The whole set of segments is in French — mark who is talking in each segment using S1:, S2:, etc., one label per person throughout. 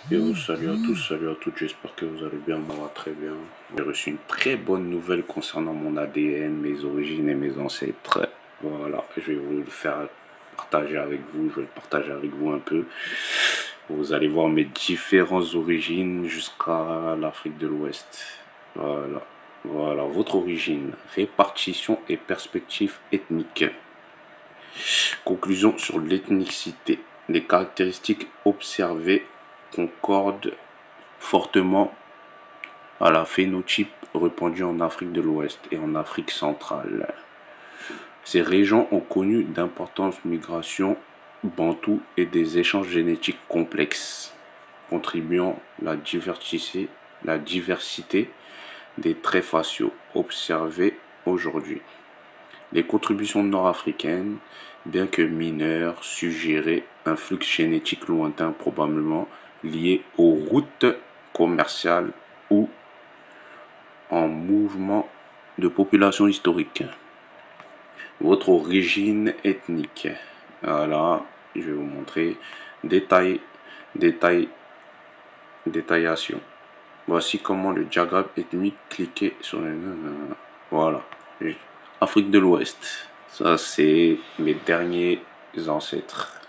S1: Yo, salut à tous, salut à toutes, j'espère que vous allez bien, moi très bien. J'ai reçu une très bonne nouvelle concernant mon ADN, mes origines et mes ancêtres. Voilà, je vais vous le faire partager avec vous, je vais le partager avec vous un peu. Vous allez voir mes différentes origines jusqu'à l'Afrique de l'Ouest. Voilà, voilà, votre origine, répartition et perspective ethnique. Conclusion sur l'ethnicité. Les caractéristiques observées concordent fortement à la phénotype répandue en Afrique de l'Ouest et en Afrique centrale. Ces régions ont connu d'importantes migrations bantoues et des échanges génétiques complexes, contribuant à la diversité des traits faciaux observés aujourd'hui. Les contributions nord-africaines, bien que mineures, suggéraient un flux génétique lointain probablement lié aux routes commerciales ou en mouvement de population historique. Votre origine ethnique. Voilà, je vais vous montrer. Détail, détail, détaillation. Voici comment le diagramme ethnique cliquait sur les... Voilà. Afrique de l'Ouest. Ça, c'est mes derniers ancêtres.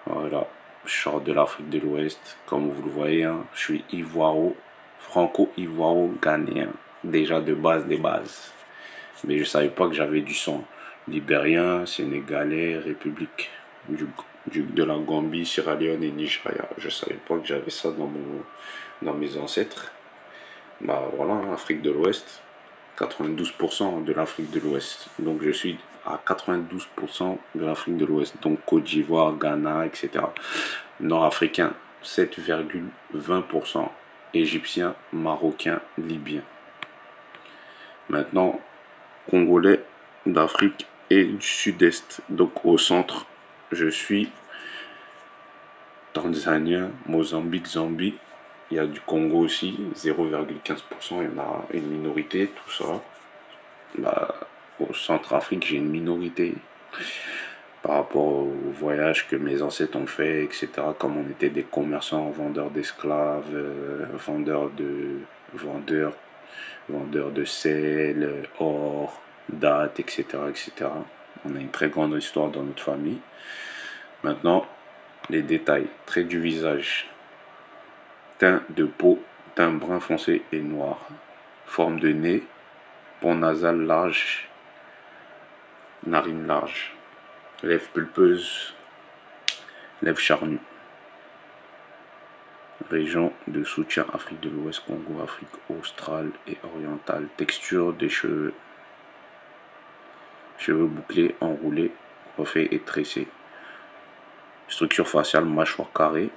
S1: Voilà. Je sors de l'Afrique de l'Ouest. Comme vous le voyez, hein, je suis ivoiro, franco-ivoiro-ghanéen. Déjà de base des bases. Mais je ne savais pas que j'avais du sang libérien, sénégalais, République de la Gambie, Sierra Leone et Nigeria. Je ne savais pas que j'avais ça dans mes ancêtres. Bah voilà, hein, Afrique de l'Ouest, 92% de l'Afrique de l'Ouest. Donc je suis à 92% de l'Afrique de l'Ouest. Donc Côte d'Ivoire, Ghana, etc. Nord-africain, 7,20%. Égyptien, marocain, libyen. Maintenant, Congolais d'Afrique et du Sud-Est. Donc au centre, je suis Tanzanien, Mozambique, Zambie. Il y a du Congo aussi, 0,15%. Il y en a une minorité, tout ça. Là, au Centrafrique, j'ai une minorité par rapport aux voyages que mes ancêtres ont fait, etc. Comme on était des commerçants, vendeurs d'esclaves, vendeurs, vendeurs de sel, or, dattes, etc., etc. On a une très grande histoire dans notre famille. Maintenant, les détails. Traits du visage. Teint de peau, teint brun foncé et noir. Forme de nez, pont nasal large, narine large. Lèvres pulpeuses, lèvres charnues. Région de soutien Afrique de l'Ouest, Congo, Afrique australe et orientale. Texture des cheveux. Cheveux bouclés, enroulés, coiffés et tressés. Structure faciale, mâchoire carrée,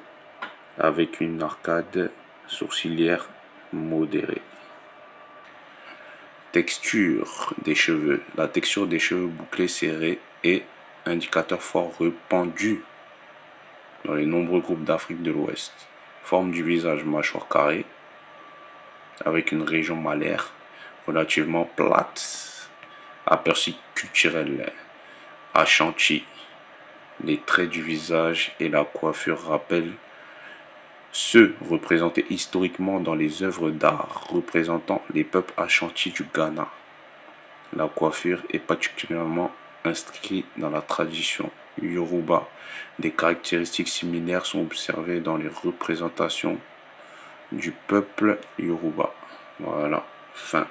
S1: avec une arcade sourcilière modérée. Texture des cheveux. La texture des cheveux bouclés serrés est indicateur fort répandu dans les nombreux groupes d'Afrique de l'Ouest. Forme du visage, mâchoire carrée, avec une région malaire relativement plate. Aperçu culturel, Ashanti. Les traits du visage et la coiffure rappellent ceux représentés historiquement dans les œuvres d'art représentant les peuples Ashanti du Ghana. La coiffure est particulièrement inscrite dans la tradition Yoruba. Des caractéristiques similaires sont observées dans les représentations du peuple Yoruba. Voilà, fin.